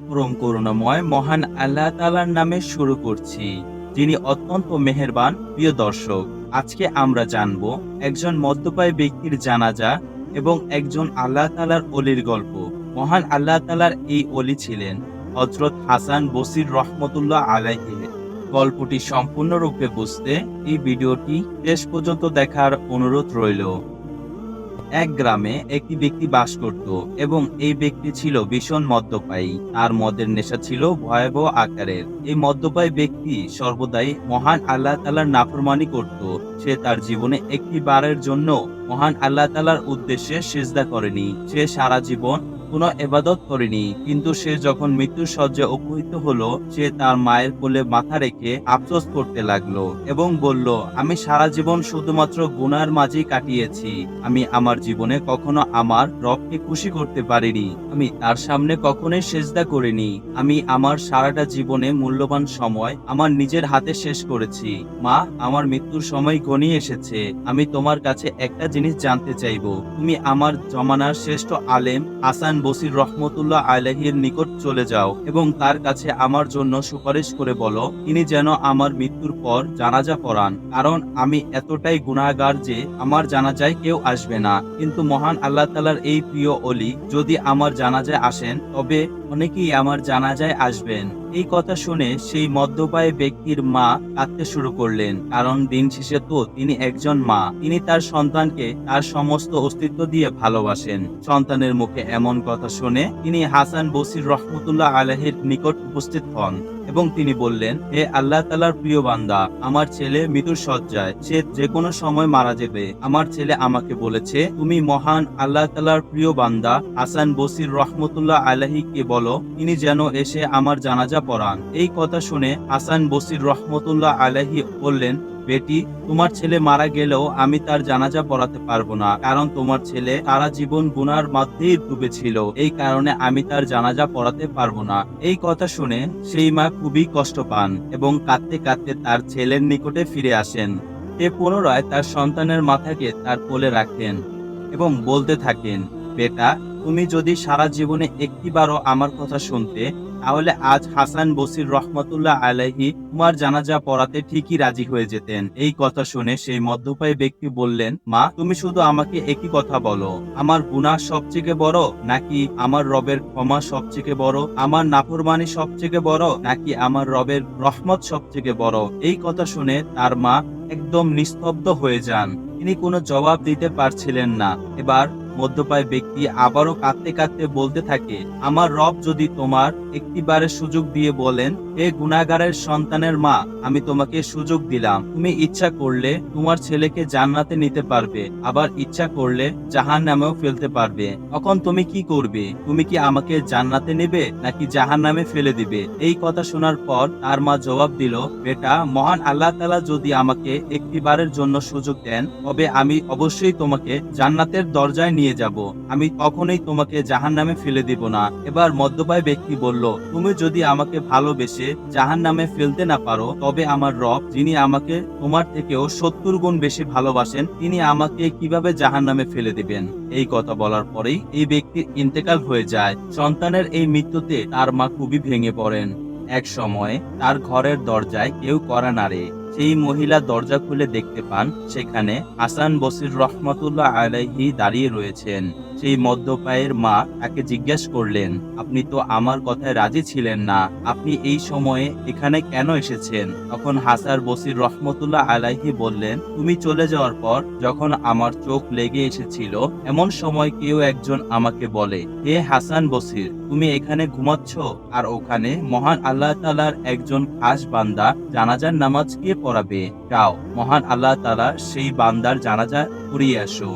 পরম করুণাময় মহান আল্লাহ তাআলার নামে শুরু করছি, যিনি অত্যন্ত মেহেরবান। প্রিয় দর্শক, আজকে আমরা জানব একজন মদ্যপায়ী ব্যক্তির জানাজা এবং একজন আল্লাহ তাআলার ওলির গল্প। মহান আল্লাহ তাআলার এই ওলি ছিলেন হযরত হাসান বসরী রহমতুল্লাহ আলাইহি। গল্পটি সম্পূর্ণরূপে বুঝতে এই ভিডিওটি শেষ পর্যন্ত দেখার অনুরোধ রইল। এক গ্রামে একটি ব্যক্তি বাস করত এবং এই ব্যক্তি ছিল ভীষণ মদ্যপায়ী। তার মদের নেশা ছিল ভয়াবহ আকারের। এই মদ্যপায়ী ব্যক্তি সর্বদাই মহান আল্লাহ তাআলার নাফরমানি করত। সে তার জীবনে একটি বারের জন্য মহান আল্লাহ তাআলার উদ্দেশ্যে সিজদা করেনি। সে সারা জীবন কোনো ইবাদত করেনি। কিন্তু সে যখন মৃত্যুর শয্যায় উপনীত হলো, সে তার মায়ের কোলে মাথা রেখে আফসোস করতে লাগলো এবং বলল, আমি সারা জীবন শুধুমাত্র গুনার মাঝেই কাটিয়েছি। আমি আমার জীবনে কখনো আমার রবকে খুশি করতে পারিনি। আমি তার সামনে কখনোই সিজদা করিনি। আমি আমার সারাটা জীবনে মূল্যবান সময় আমার নিজের হাতে শেষ করেছি। মা, আমার মৃত্যুর সময় ঘনিয়ে এসেছে। আমি তোমার কাছে একটা জিনিস জানতে চাইবো। তুমি আমার জমানার শ্রেষ্ঠ আলেম হাসান বসরী রহমতুল্লাহ আলাইহির নিকট চলে যাও এবং তার কাছে আমার জন্য সুপারিশ করে বলো, তিনি যেন আমার মৃত্যুর পর জানাজা পড়ান। কারণ আমি এতটাই গুনাহগার যে আমার জানাজায় কেউ আসবে না। কিন্তু মহান আল্লাহ তাআলার এই প্রিয় ওলি যদি আমার জানাজায় আসেন, তবে অনেকেই আমার জানাজায় আসবেন। এই কথা শুনে সেই মদ্যপায়ী ব্যক্তির মা কাঁদতে শুরু করলেন। কারণ দিন শেষে তো তিনি একজন মা। তিনি তার সন্তানকে তার সমস্ত অস্তিত্ব দিয়ে ভালোবাসেন। সন্তানের মুখে এমন কথা শুনে তিনি হাসান বসরী রহমতুল্লাহ আলাইহির নিকট উপস্থিত হন এবং তিনি বললেন, হে আল্লাহ তাআলার প্রিয় বান্দা, আমার ছেলে মৃত্যুর শয্যায়, সে যে কোনো সময় মারা যাবে। আমার ছেলে আমাকে বলেছে, তুমি মহান আল্লাহ তাআলার প্রিয় বান্দা হাসান বসরী রহমতুল্লাহ আলাইহিকে বলো, তিনি যেন এসে আমার জানাজা পড়ান। এই কথা শুনে হাসান বসরী রহমতুল্লাহ আলাইহি বললেন, বেটি, তোমার ছেলে মারা গেলেও আমি তার জানাজা পড়াতে পারবো না। কারণ তোমার ছেলে সারা জীবন গুনার মধ্যেই ডুবে ছিল। এই কারণে আমি তার জানাজা পড়াতে পারবো না। এই কথা শুনে সেই মা খুবই কষ্ট পান এবং কাঁদতে কাঁদতে তার ছেলের নিকটে ফিরে আসেন। সে পুনরায় তার সন্তানের মাথাকে তার কোলে রাখেন এবং বলতে থাকেন, বেটা, তুমি যদি সারা জীবনে একটিবারও আমার কথা শুনতে, তাহলে আজ হাসান বসরী রহমতুল্লাহ আলাইহি তোমার জানাজা পড়াতে ঠিকই রাজি হয়ে যেতেন। এই কথা শুনে সেই মদ্যপায়ী ব্যক্তি বললেন, মা, তুমি শুধু আমাকে একই কথা বলো, আমার গুনাহ সবচেয়ে বড় নাকি আমার রবের ক্ষমা সবচেয়ে বড়? আমার নাফরমানি সবচেয়ে বড় নাকি আমার রবের রহমত সবচেয়ে বড়? এই কথা শুনে তার মা একদম নিস্তব্ধ হয়ে যান। তিনি কোনো জবাব দিতে পারছিলেন না। এবার মদ্যপায়ী ব্যক্তি আবারও কাঁদতে কাঁদতে বলতে থাকে, আমার রব যদি তোমার একটিবারের সুযোগ দিয়ে বলেন, হে গুনাহগারের সন্তানের মা, আমি তোমাকে সুযোগ দিলাম। তুমি ইচ্ছা করলে তোমার ছেলেকে জান্নাতে নিতে পারবে, আবার ইচ্ছা করলে জাহান্নামেও ফেলতে পারবে। তখন তুমি কি করবে? তুমি কি আমাকে জান্নাতে নেবে নাকি জাহান্নামে ফেলে দিবে? এই কথা শোনার পর তার মা জবাব দিল, বেটা, মহান আল্লাহ তাআলা যদি আমাকে একটিবারের জন্য সুযোগ দেন, তবে আমি অবশ্যই তোমাকে জান্নাতের দরজায় নিয়ে যাব। আমি কখনোই তোমাকে জাহান্নামে ফেলে দিব না। এবার মদ্যপায়ী ব্যক্তি বলল, তুমি যদি আমাকে ভালোবেসে জাহান্নামে ফেলতে না পারো, তবে আমার রব, যিনি আমাকে তোমার থেকেও 70 গুণ বেশি ভালোবাসেন, তিনি আমাকে কিভাবে জাহান্নামে ফেলে দিবেন? এই কথা বলার পরেই এই ব্যক্তির ইন্তেকাল হয়ে যায়। সন্তানের এই মৃত্যুতে তার মা খুবই ভেঙে পড়েন। এক সময় তার ঘরের দরজায় কেউ কড়া নাড়ে। সেই মহিলা দরজা খুলে দেখতে পান সেখানে হাসান বসরী রহমতুল্লাহ আলাইহি দাঁড়িয়ে রয়েছেন। সেই মদ্যপায়ের মা তাকে জিজ্ঞেস করলেন, আপনি তো আমার কথায় রাজি ছিলেন না, আপনি এই সময়ে এখানে কেন এসেছেন? তখন হাসান বসরী রহমতুল্লাহ আলাইহি বললেন, তুমি চলে যাওয়ার পর যখন আমার চোখ লেগে এসেছিল, এমন সময় কেউ একজন আমাকে বলে, হে হাসান বসরী, তুমি এখানে ঘুমাচ্ছ আর ওখানে মহান আল্লাহ তাআলার একজন খাস বান্দা জানাজার নামাজ কে পড়াবে? যাও, মহান আল্লাহ তাআলা সেই বান্দার জানাজা পড়িয়ে আসো।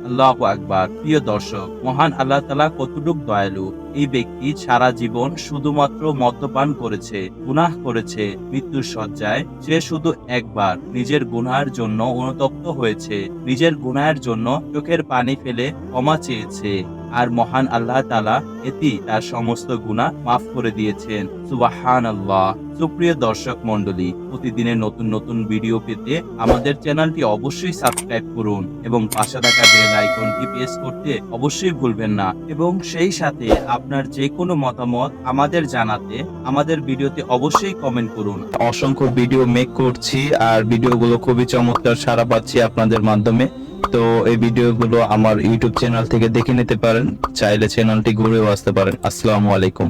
আল্লাহু আকবার। প্রিয় দর্শক, মহান আল্লাহ তাআলা কতটুক দয়ালু। এই ব্যক্তি সারা জীবন শুধুমাত্র মদ্যপান করেছে, গুনাহ করেছে। মৃত্যুর শয্যায় সে শুধু একবার নিজের গুনাহের জন্য অনুতপ্ত হয়েছে, নিজের গুনাহের জন্য চোখের পানি ফেলে ক্ষমা চেয়েছে। আর মহান আল্লাহ তাআলা এতেই তার সমস্ত গুনাহ মাফ করে দিয়েছেন। সুবহানাল্লাহ। সুপ্রিয় দর্শক মণ্ডলী, প্রতিদিনের নতুন নতুন ভিডিও পেতে আমাদের চ্যানেলটি অবশ্যই সাবস্ক্রাইব করুন এবং পাশে থাকা বেল আইকনটি প্রেস করতে অবশ্যই ভুলবেন না এবং সেই সাথে আপনার যে কোনো মতামত আমাদের জানাতে আমাদের ভিডিওতে অবশ্যই কমেন্ট করুন। অসংখ্য ভিডিও মেক করছি আর ভিডিওগুলো খুবই চমৎকার সাড়া পাচ্ছি আপনাদের মাধ্যমে। তো এই ভিডিওগুলো আমার ইউটিউব চ্যানেল থেকে দেখে নিতে পারেন, চাইলে চ্যানেলটি ঘুরেও আসতে পারেন। আসসালামু আলাইকুম।